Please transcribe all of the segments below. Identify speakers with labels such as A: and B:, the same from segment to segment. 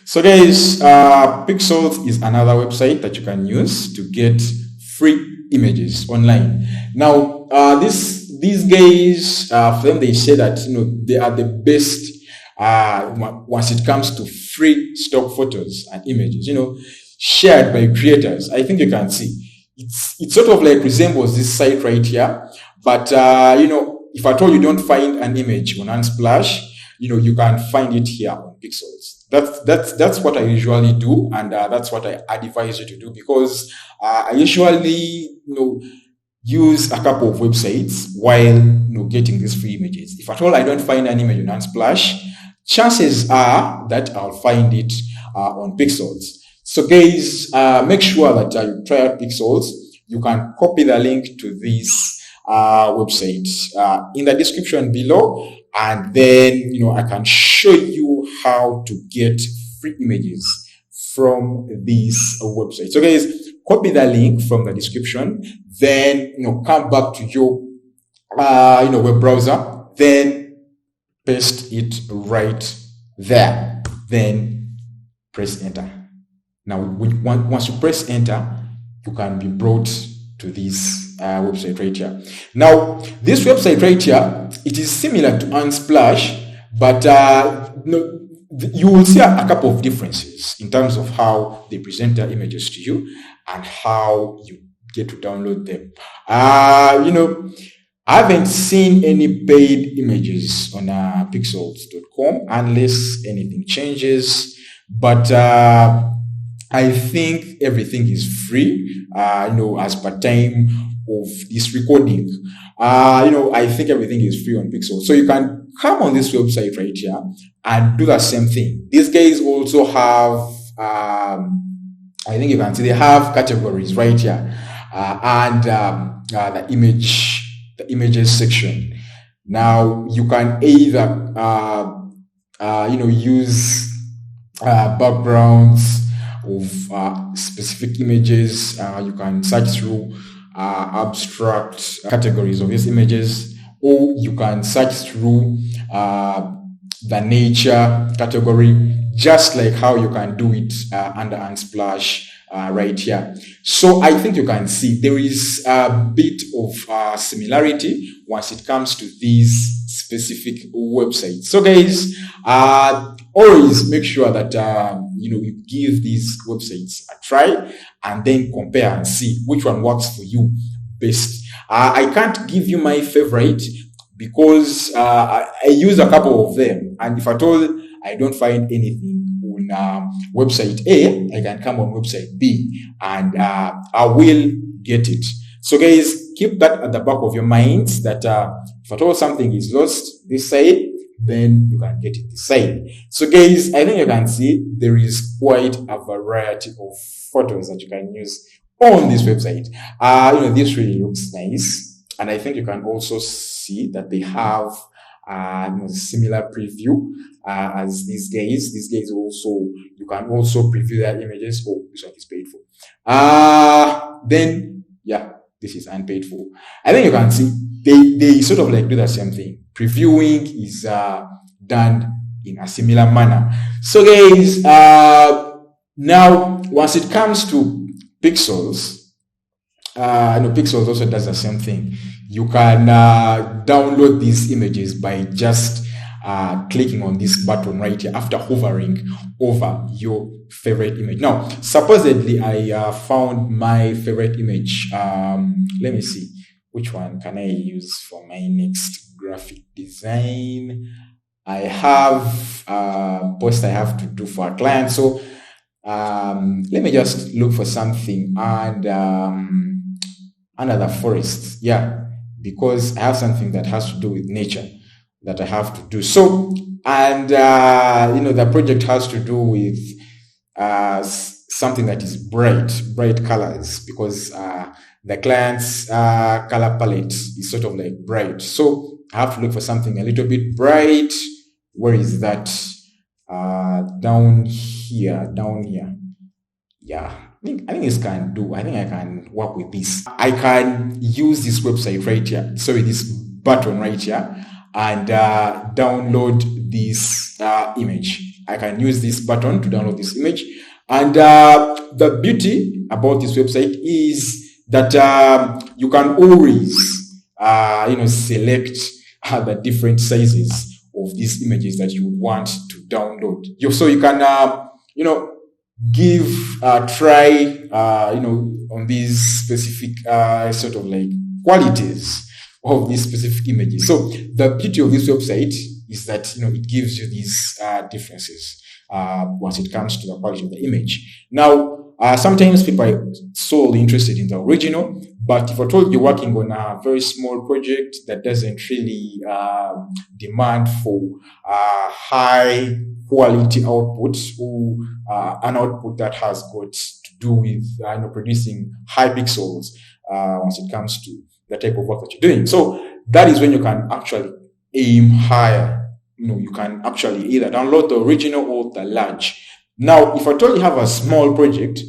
A: So guys, Pixels is another website that you can use to get free images online. Now, these guys, for them, they say that they are the best once it comes to free stock photos and images. Shared by creators. I think you can see it sort of like resembles this site right here, but if at all you don't find an image on Unsplash, you can find it here on Pixels. That's what I usually do, and that's what I advise you to do, because I usually use a couple of websites while getting these free images. If at all I don't find an image on Unsplash, chances are that I'll find it on Pixels. So guys, make sure that you try out Pixels. You can copy the link to this website in the description below, and then I can show you how to get free images from this website. So guys, copy the link from the description, then come back to your web browser, then paste it right there, then press enter. Now once you press enter, you can be brought to this website right here. Now this website right here, it is similar to Unsplash, but you will see a couple of differences in terms of how they present their images to you and how you get to download them. I haven't seen any paid images on pixels.com unless anything changes, but I think everything is free, as per time of this recording. I think everything is free on Pixel. So you can come on this website right here and do the same thing. These guys also have, I think you can see they have categories right here, and the images section. Now you can either, use backgrounds of specific images. You can search through abstract categories of these images, or you can search through the nature category, just like how you can do it under Unsplash right here. So I think you can see there is a bit of similarity once it comes to these specific websites. So guys, always make sure that you give these websites a try and then compare and see which one works for you best. I can't give you my favorite because I use a couple of them, and if at all I don't find anything on website A, I can come on website B and I will get it. So guys, keep that at the back of your minds, that if at all something is lost this side, then you can get it this side. So guys, I think you can see there is quite a variety of photos that you can use on this website. This really looks nice, and I think you can also see that they have similar preview as these guys. These guys also, you can also preview their images. Oh, this one is paid for. Then yeah, this is unpaid for. I think you can see they sort of like do the same thing. Previewing is done in a similar manner. So guys, now once it comes to Pixels, Pixels also does the same thing. You can download these images by just clicking on this button right here after hovering over your favorite image. Now, supposedly I found my favorite image. Let me see. Which one can I use for my next graphic design? I have a post I have to do for a client. So let me just look for something and under the forest. Yeah, because I have something that has to do with nature that I have to do. So, and the project has to do with something that is bright colors, because the client's color palette is sort of like bright. So I have to look for something a little bit bright. Where is that? Down here. Yeah, I think this can do. I think I can work with this. I can use this website right here. Sorry, this button right here, and download this image. I can use this button to download this image. And the beauty about this website is that you can always select the different sizes of these images that you want to download. So you can give a try on these specific sort of like qualities of these specific images. So the beauty of this website is that it gives you these differences once it comes to the quality of the image. Now, sometimes people are solely interested in the original, but if at all you're working on a very small project that doesn't really demand for high quality output, or an output that has got to do with producing high pixels once it comes to the type of work that you're doing. So that is when you can actually aim higher. You can actually either download the original or the large. Now, if at all you have a small project,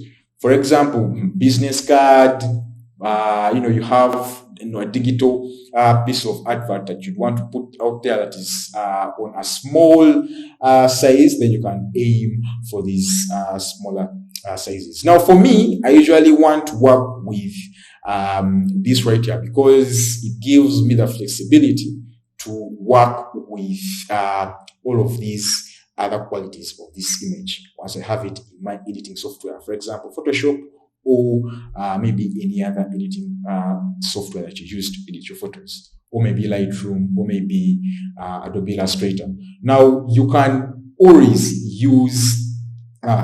A: for example, business card, you have a digital piece of advert that you'd want to put out there that is on a small size, then you can aim for these smaller sizes. Now, for me, I usually want to work with this right here because it gives me the flexibility to work with all of these other qualities of this image once I have it in my editing software, for example, Photoshop, or maybe any other editing software that you use to edit your photos, or maybe Lightroom, or maybe Adobe Illustrator. Now, you can always use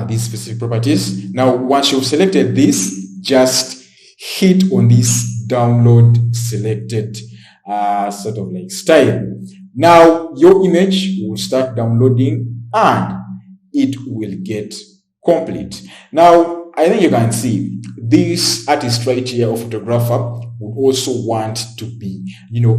A: these specific properties. Now, once you've selected this, just hit on this download selected sort of like style. Now, your image will start downloading and it will get complete. Now, I think you can see this artist right here or photographer would also want to be,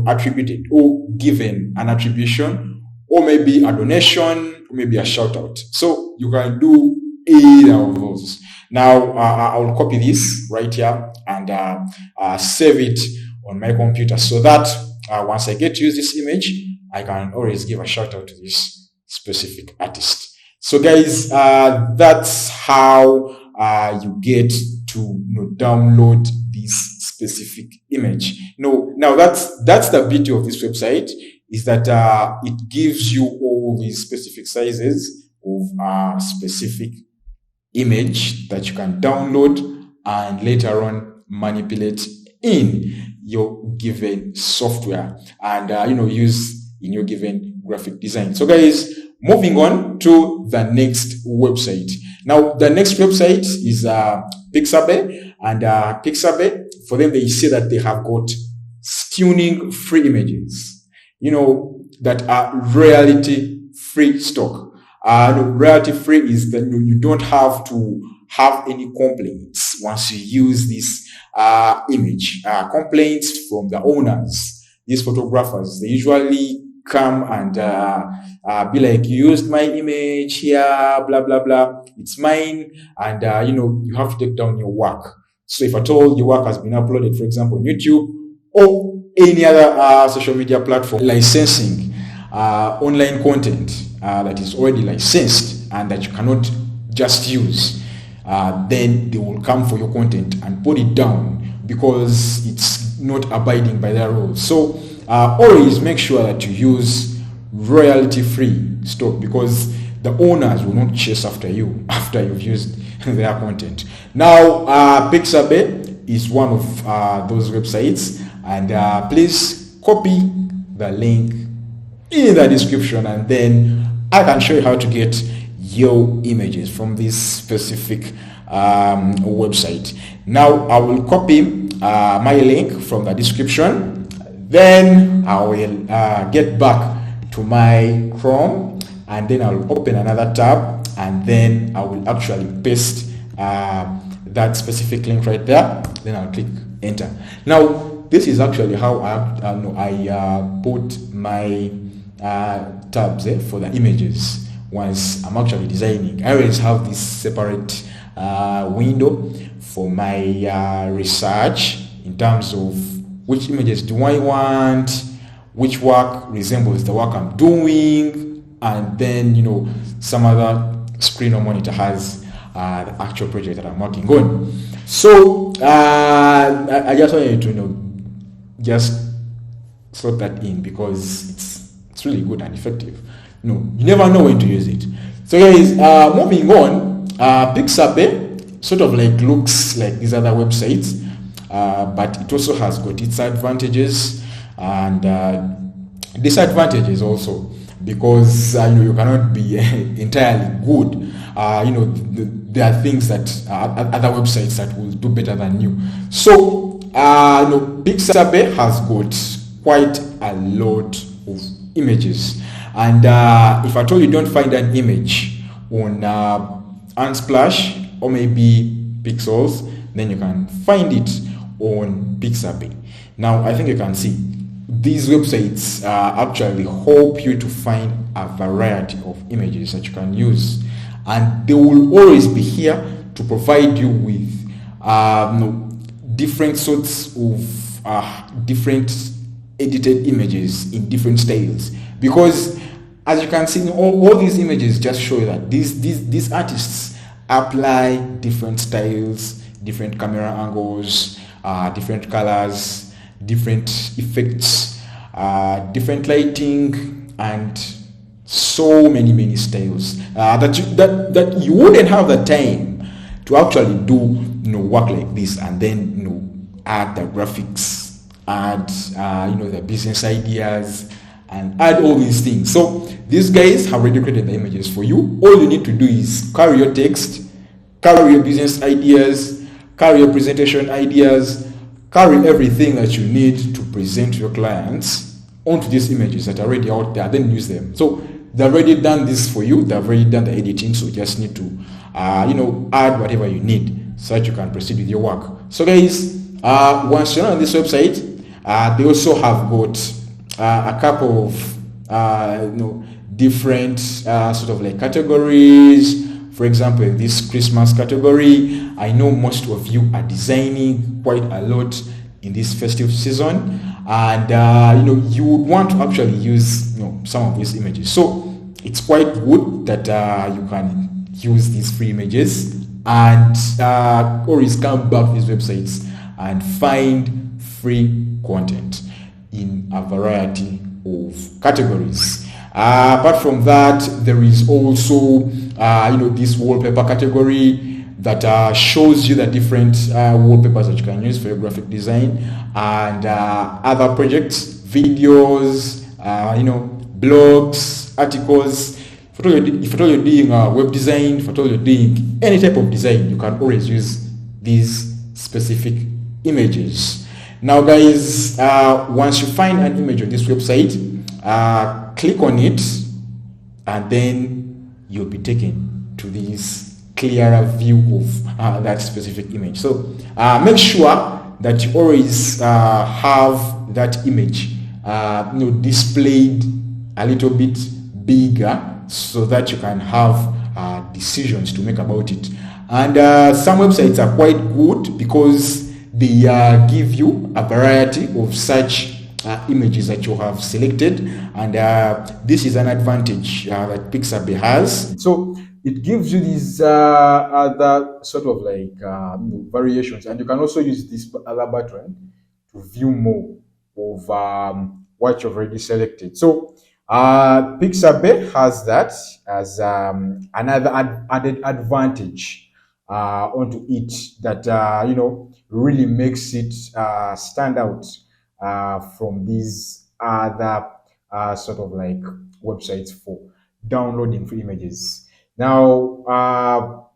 A: attributed or given an attribution, or maybe a donation, or maybe a shout out. So you can do either of those. Now, I'll copy this right here and save it on my computer so that once I get to use this image, I can always give a shout out to this specific artist. So guys, that's how you get to download this specific image. Now that's the beauty of this website, is that it gives you all these specific sizes of a specific image that you can download and later on manipulate in your given software and use in your given graphic design. So guys, moving on to the next website. Now, the next website is Pixabay, and Pixabay, for them, they say that they have got stunning free images, that are royalty-free stock. Royalty-free is that you don't have to have any complaints once you use this image. Complaints from the owners, these photographers, they usually come and be like, you used my image here, blah blah blah, it's mine, and you have to take down your work. So if at all your work has been uploaded, for example, on YouTube or any other social media platform, licensing online content that is already licensed and that you cannot just use, then they will come for your content and put it down because it's not abiding by their rules. So always make sure that you use royalty-free stock, because the owners will not chase after you after you've used their content. Now, Pixabay is one of those websites, and please copy the link in the description, and then I can show you how to get your images from this specific website. Now, I will copy my link from the description. Then I will get back to my Chrome, and then I'll open another tab, and then I will actually paste that specific link right there. Then I'll click enter. Now, this is actually how I put my tabs for the images once I'm actually designing. I always have this separate window for my research in terms of which images do I want, which work resembles the work I'm doing, and then some other screen or monitor has the actual project that I'm working on. So I just wanted to just slot that in because it's really good and effective. You never know when to use it. So guys, moving on, Pixabay sort of like looks like these other websites, but it also has got its advantages and disadvantages also, because you cannot be entirely good. There are things that other websites that will do better than you. So Pixabay has got quite a lot of images, and if at all you don't find an image on Unsplash or maybe Pixels, then you can find it on Pixabay. Now I think you can see these websites actually help you to find a variety of images that you can use, and they will always be here to provide you with different sorts of different edited images in different styles, because as you can see, all these images just show you that these artists apply different styles, different camera angles, different colors, different effects, different lighting, and so many styles that you wouldn't have the time to actually do work like this, and then add the graphics, add the business ideas, and add all these things. So these guys have already created the images for you. All you need to do is carry your text, carry your business ideas, carry your presentation ideas, carry everything that you need to present to your clients onto these images that are already out there, then use them. So they've already done this for you, they've already done the editing, so you just need to add whatever you need so that you can proceed with your work. So guys, once you're on this website, they also have got a couple of different sort of like categories. For example, in this Christmas category, I know most of you are designing quite a lot in this festive season, and you would want to actually use some of these images. So it's quite good that you can use these free images and always come back to these websites and find free content in a variety of categories. Apart from that, there is also this wallpaper category that shows you the different wallpapers that you can use for your graphic design, and other projects, videos, blogs, articles. If at all you're doing web design, if at all you're doing any type of design, you can always use these specific images. Now guys, once you find an image on this website, click on it, and then you'll be taken to this clearer view of that specific image. So make sure that you always have that image displayed a little bit bigger, so that you can have decisions to make about it. And some websites are quite good because they give you a variety of such images that you have selected, and this is an advantage that Pixabay has. So it gives you these other sort of like variations, and you can also use this other button to view more of what you've already selected. So Pixabay has that as another added advantage onto it that really makes it stand out from these other sort of like websites for downloading free images. Now,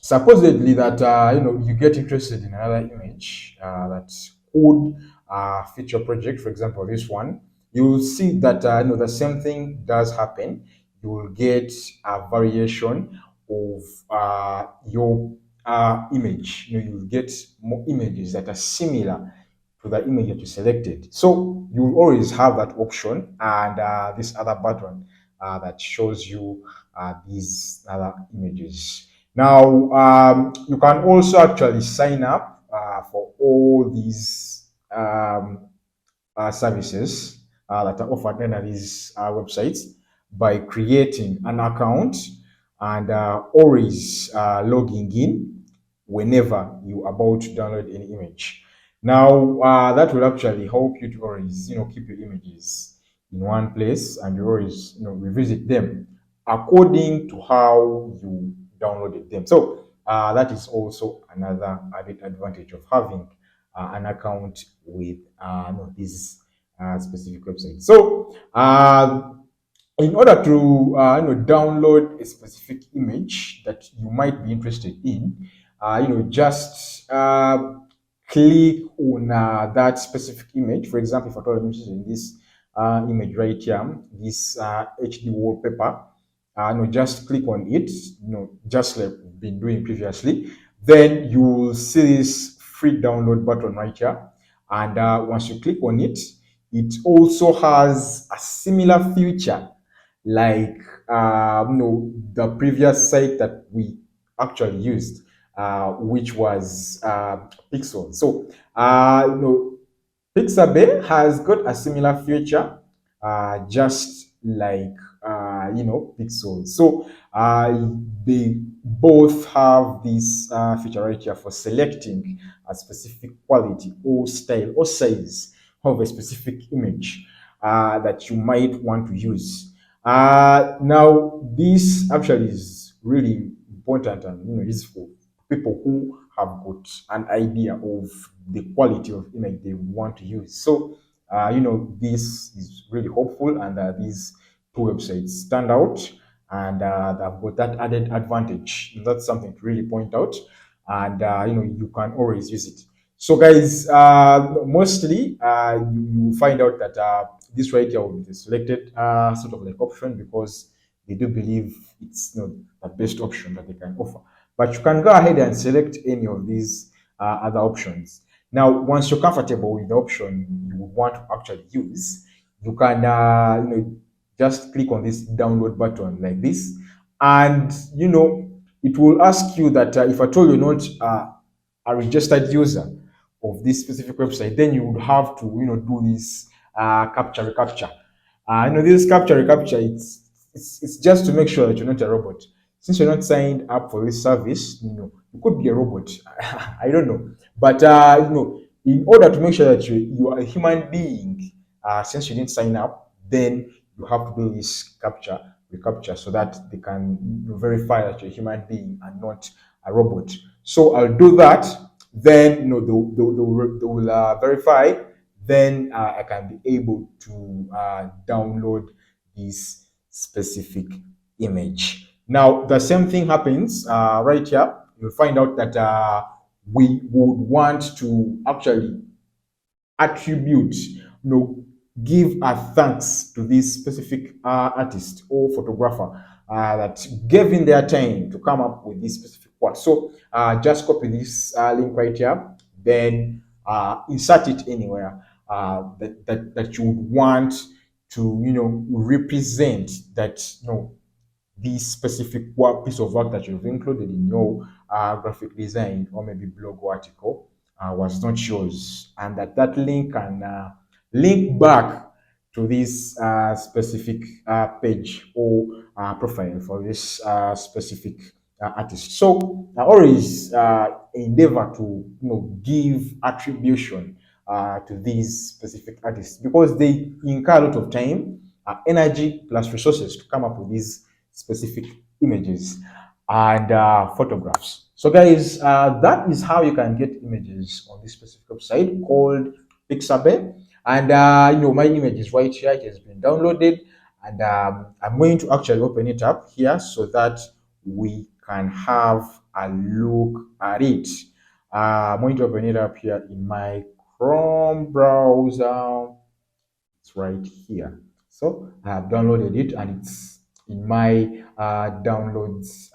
A: supposedly that you get interested in another image that could fit your project. For example, this one, you will see that the same thing does happen. You will get a variation of your image. You will get more images that are similar to the image that you selected. So you will always have that option, and this other button that shows you these other images. Now, you can also actually sign up for all these services that are offered under these websites by creating an account and always logging in whenever you're about to download any image. Now, that will actually help you to always, keep your images in one place, and you always, revisit them according to how you downloaded them. So that is also another added advantage of having an account with this specific website. So in order to download a specific image that you might be interested in, just click on that specific image. For example, if I'm interested in this image right here, this HD wallpaper, just click on it, just like we've been doing previously. Then you will see this free download button right here. And once you click on it, it also has a similar feature like the previous site that we actually used, which was Pixel. So Pixabay has got a similar feature, just like Pixel. So they both have this feature right here for selecting a specific quality or style or size of a specific image that you might want to use. Now, this actually is really important and useful for people who have got an idea of the quality of image they want to use. So, this is really helpful, and these two websites stand out, and they've got that added advantage. That's something to really point out, and you can always use it. So, guys, mostly you find out that this right here will be the selected sort of like option, because they do believe it's not the best option that they can offer. But you can go ahead and select any of these other options. Now, once you're comfortable with the option you want to actually use, you can just click on this download button like this, and it will ask you that if at all you're not a registered user of this specific website, then you would have to do this capture recapture. This capture recapture, it's just to make sure that you're not a robot. Since you're not signed up for this service, you could be a robot. I don't know, but in order to make sure that you are a human being, since you didn't sign up, then you have to do this capture recapture so that they can verify that you're a human being and not a robot. So I'll do that. Then they will verify. Then I can be able to download this specific image. Now the same thing happens right here. You'll find out that we would want to actually attribute, give a thanks to this specific artist or photographer that gave in their time to come up with this specific work. So just copy this link right here, then insert it anywhere that you would want to represent that this specific piece of work that you've included in your graphic design or maybe blog or article was not yours, and that link can link back to this specific page or profile for this specific artist. So I always endeavor to give attribution to these specific artists, because they incur a lot of time, energy plus resources to come up with these specific images and photographs. So guys, that is how you can get images on this specific website called Pixabay. And my image is right here. It has been downloaded, and I'm going to actually open it up here so that we can have a look at it. I'm going to open it up here in my Chrome browser. It's right here. So I have downloaded it, and it's in my downloads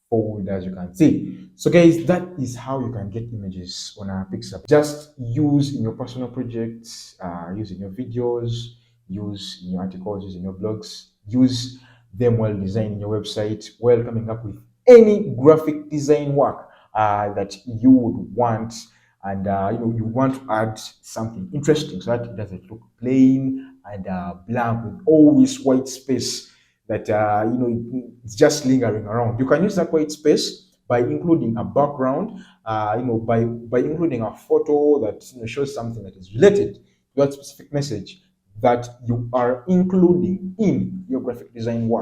A: folder, as you can see. So guys, that is how you can get images on a Pixabay. Just use in your personal projects, use in your videos, use in your articles, use in your blogs, use them while designing your website, while coming up with any graphic design work that you would want, and you want to add something interesting so that it doesn't look plain and blank with all this white space that it's just lingering around. You can use that white space by including a background, by including a photo that shows something that is related to that specific message that you are including in your graphic design work.